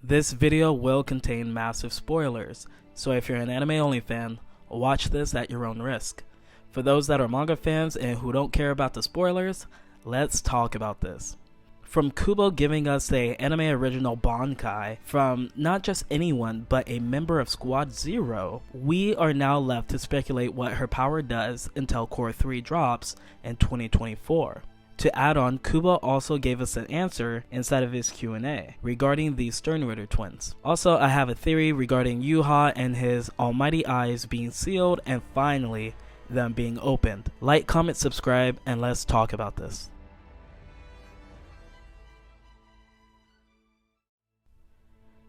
This video will contain massive spoilers, so if you're an anime only fan, watch this at your own risk. For those that are manga fans and who don't care about the spoilers, let's talk about this. From Kubo giving us a anime original Bankai from not just anyone but a member of Squad Zero, we are now left to speculate what her power does until Cour 3 drops in 2024. To add on, Kubo also gave us an answer inside of his Q&A regarding the Sternritter twins. Also, I have a theory regarding Yuha and his almighty eyes being sealed and finally them being opened. Like, comment, subscribe, and let's talk about this.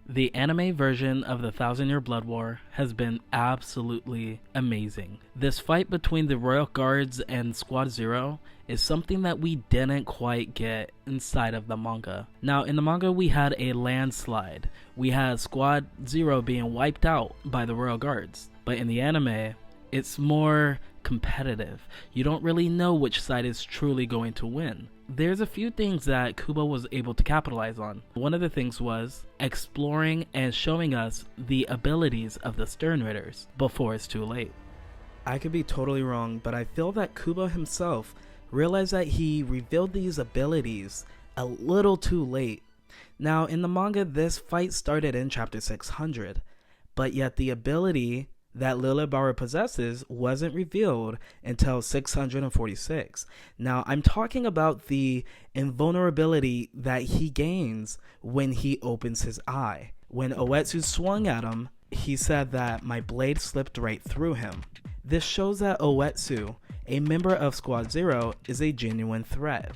The anime version of the Thousand Year Blood War has been absolutely amazing. This fight between the Royal Guards and Squad Zero is something that we didn't quite get inside of the manga. Now, in the manga we had a landslide. We had Squad Zero being wiped out by the Royal Guards. But in the anime, it's more competitive. You don't really know which side is truly going to win. There's a few things that Kubo was able to capitalize on. One of the things was exploring and showing us the abilities of the Sternritters before it's too late. I could be totally wrong, but I feel that Kubo himself realized that he revealed these abilities a little too late. Now, in the manga, this fight started in chapter 600, but yet the ability that Lilibara possesses wasn't revealed until 646. Now, I'm talking about the invulnerability that he gains when he opens his eye. When Oetsu swung at him, he said that my blade slipped right through him. This shows that Oetsu, a member of Squad Zero, is a genuine threat.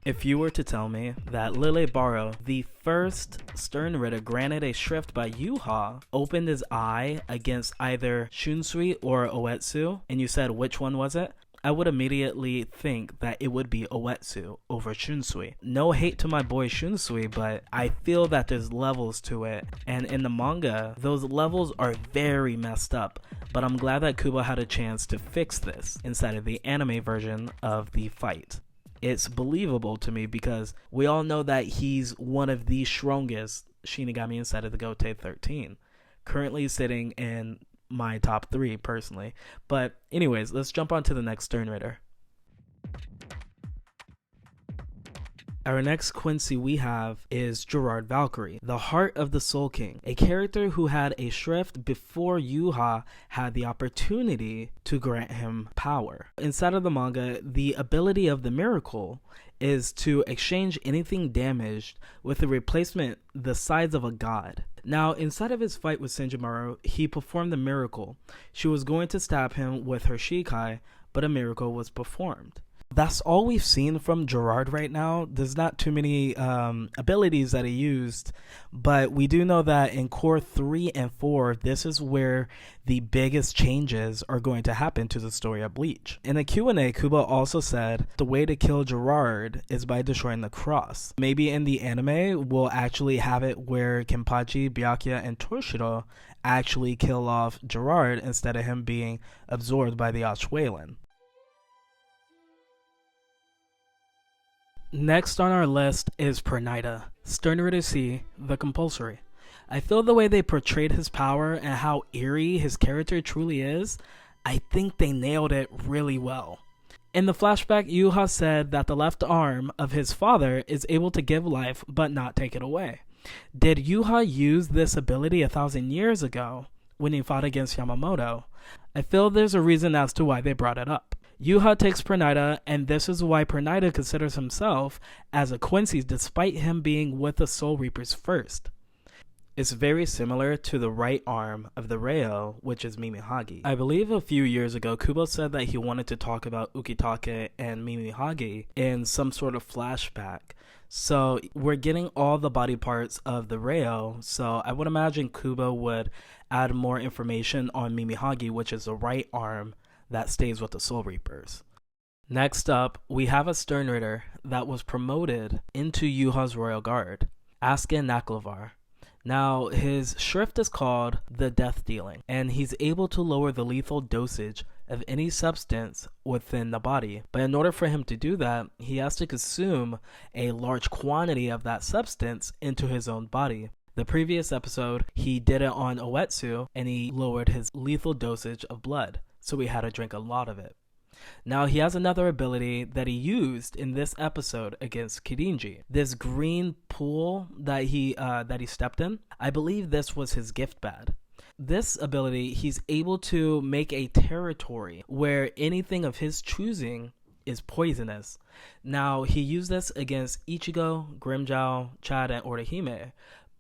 If you were to tell me that Lilibara, the first Sternritter granted a Schrift by Yuha, opened his eye against either Shunsui or Oetsu, and you said which one was it, I would immediately think that it would be Oetsu over Shunsui. No hate to my boy Shunsui, but I feel that there's levels to it, and in the manga, those levels are very messed up, but I'm glad that Kubo had a chance to fix this inside of the anime version of the fight. It's believable to me because we all know that he's one of the strongest Shinigami inside of the Gotei 13. Currently sitting in my top 3 personally. But anyways, let's jump on to the next Sternritter. Our next Quincy we have is Gerard Valkyrie, the Heart of the Soul King, a character who had a Schrift before Yuha had the opportunity to grant him power. Inside of the manga, the ability of the miracle is to exchange anything damaged with a replacement the size of a god. Now, inside of his fight with Senjumaru, he performed the miracle. She was going to stab him with her Shikai, but a miracle was performed. That's all we've seen from Gerard right now. There's not too many abilities that he used, but we do know that in Cour 3 and 4, this is where the biggest changes are going to happen to the story of Bleach. In a Q&A, Kubo also said the way to kill Gerard is by destroying the cross. Maybe in the anime, we'll actually have it where Kenpachi, Byakuya, and Toshiro actually kill off Gerard instead of him being absorbed by the Ashwaylan. Next on our list is Pernida, Sternritter C, the Compulsory. I feel the way they portrayed his power and how eerie his character truly is, I think they nailed it really well. In the flashback, Yuha said that the left arm of his father is able to give life but not take it away. Did Yuha use this ability 1,000 years ago when he fought against Yamamoto? I feel there's a reason as to why they brought it up. Yuha takes Pernida, and this is why Pernida considers himself as a Quincy despite him being with the Soul Reapers first. It's very similar to the right arm of the Reo, which is Mimihagi. I believe a few years ago, Kubo said that he wanted to talk about Ukitake and Mimihagi in some sort of flashback. So we're getting all the body parts of the Reo, so I would imagine Kubo would add more information on Mimihagi, which is the right arm that stays with the Soul Reapers. Next up, we have a Sternritter that was promoted into Yuha's Royal Guard, Asuka Naklavar. Now, his Schrift is called the Death Dealing, and he's able to lower the lethal dosage of any substance within the body. But in order for him to do that, he has to consume a large quantity of that substance into his own body. The previous episode, he did it on Oetsu, and he lowered his lethal dosage of blood, so he had to drink a lot of it. Now he has another ability that he used in this episode against Kirinji. This green pool that he stepped in, I believe this was his gift bad. This ability, he's able to make a territory where anything of his choosing is poisonous. Now, he used this against Ichigo, Grimmjow, Chad, and Orihime,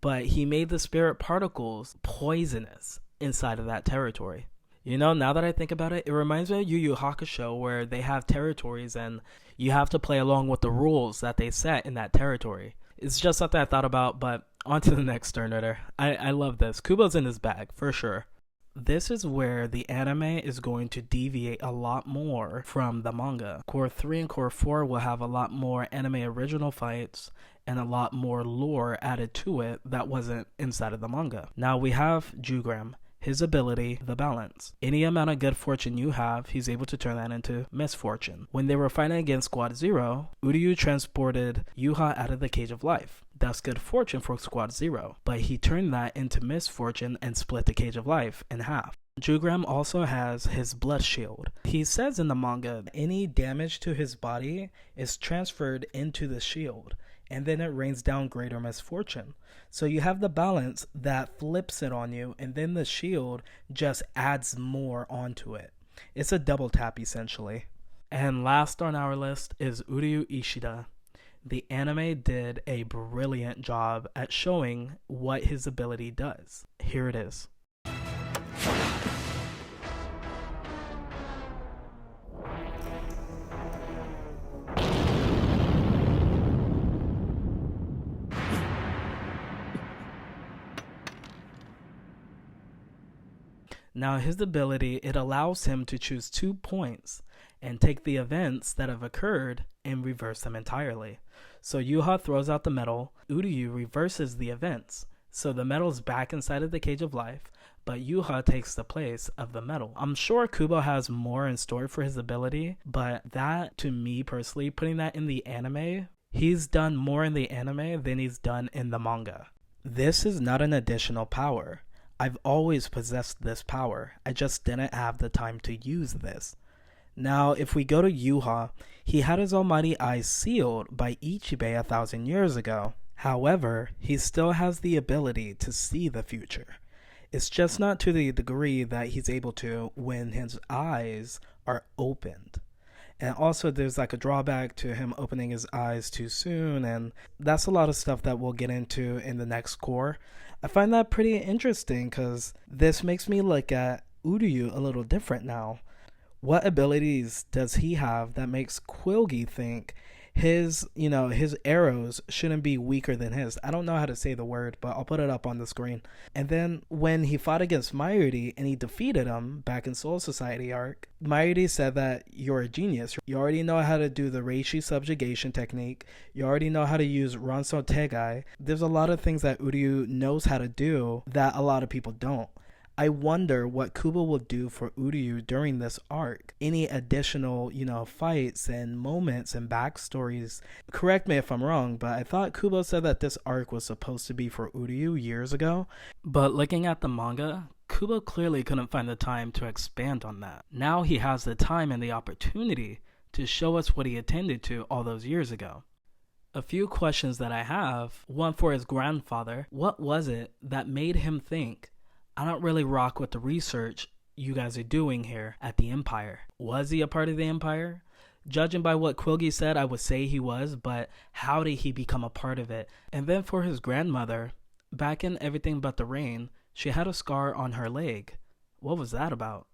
but he made the spirit particles poisonous inside of that territory. You know, now that I think about it, it reminds me of Yu Yu Hakusho, where they have territories and you have to play along with the rules that they set in that territory. It's just something I thought about, but on to the next Sternator. I love this. Kubo's in his bag, for sure. This is where the anime is going to deviate a lot more from the manga. Cour 3 and Cour 4 will have a lot more anime original fights and a lot more lore added to it that wasn't inside of the manga. Now we have Jugram. His ability, the balance. Any amount of good fortune you have, he's able to turn that into misfortune. When they were fighting against Squad Zero, Uryu transported Yuha out of the Cage of Life. That's good fortune for Squad Zero, but he turned that into misfortune and split the Cage of Life in half. Jugram also has his blood shield. He says in the manga, any damage to his body is transferred into the shield, and then it rains down greater misfortune. So you have the balance that flips it on you, and then the shield just adds more onto it. It's a double tap, essentially. And last on our list is Uryu Ishida. The anime did a brilliant job at showing what his ability does. Here it is. Now his ability, it allows him to choose 2 points and take the events that have occurred and reverse them entirely. So Yuha throws out the medal, Uryu reverses the events. So the medal's back inside of the Cage of Life, but Yuha takes the place of the medal. I'm sure Kubo has more in store for his ability, but that, to me personally, putting that in the anime, he's done more in the anime than he's done in the manga. This is not an additional power. I've always possessed this power. I just didn't have the time to use this. Now, if we go to Yuha, he had his almighty eyes sealed by Ichibei 1,000 years ago. However, he still has the ability to see the future. It's just not to the degree that he's able to when his eyes are opened. And also there's like a drawback to him opening his eyes too soon, and that's a lot of stuff that we'll get into in the next Cour. I find that pretty interesting because this makes me look at Uryu a little different now. What abilities does he have that makes Quilgi think his arrows shouldn't be weaker than his? I don't know how to say the word, but I'll put it up on the screen. And then when he fought against Mayuri and he defeated him back in Soul Society arc, Mayuri said that you're a genius. You already know how to do the Reishi subjugation technique. You already know how to use Ranso Tegai. There's a lot of things that Uryu knows how to do that a lot of people don't. I wonder what Kubo will do for Uryu during this arc. Any additional, fights and moments and backstories. Correct me if I'm wrong, but I thought Kubo said that this arc was supposed to be for Uryu years ago. But looking at the manga, Kubo clearly couldn't find the time to expand on that. Now he has the time and the opportunity to show us what he intended to all those years ago. A few questions that I have, one for his grandfather. What was it that made him think, I don't really rock with the research you guys are doing here at the Empire? Was he a part of the Empire? Judging by what Quilgi said, I would say he was, but how did he become a part of it? And then for his grandmother, back in Everything But the Rain, she had a scar on her leg. What was that about?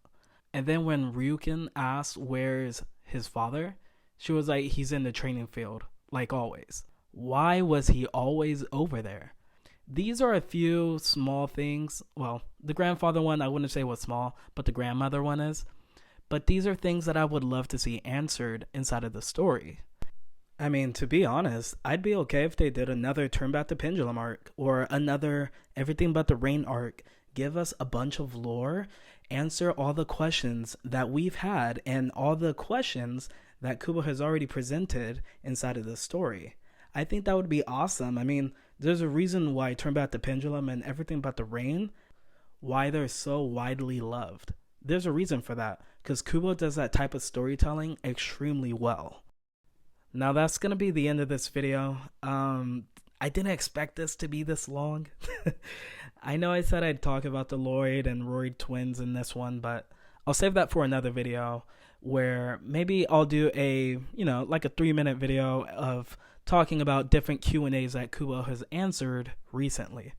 And then when Ryukin asked where's his father, she was like, he's in the training field, like always. Why was he always over there? These are a few small things. Well, the grandfather one I wouldn't say was small, but the grandmother one is. But these are things that I would love to see answered inside of the story. I mean, to be honest, I'd be okay if they did another Turn Back the Pendulum arc or another Everything But the Rain arc. Give us a bunch of lore, answer all the questions that we've had and all the questions that Kubo has already presented inside of the story. I think that would be awesome. I mean, There's a reason why Turn Back the Pendulum and Everything But the Rain, why they're so widely loved. There's a reason for that, because Kubo does that type of storytelling extremely well. Now that's going to be the end of this video. I didn't expect this to be this long. I know I said I'd talk about the Lloyd and Rory twins in this one, but I'll save that for another video where maybe I'll do a, like a 3-minute video of talking about different Q&As that Kubo has answered recently.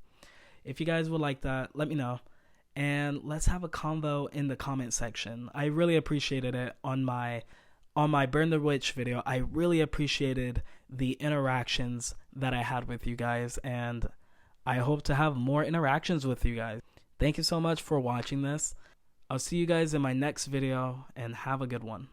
If you guys would like that, let me know. And let's have a convo in the comment section. I really appreciated it on my Burn the Witch video. I really appreciated the interactions that I had with you guys, and I hope to have more interactions with you guys. Thank you so much for watching this. I'll see you guys in my next video, and have a good one.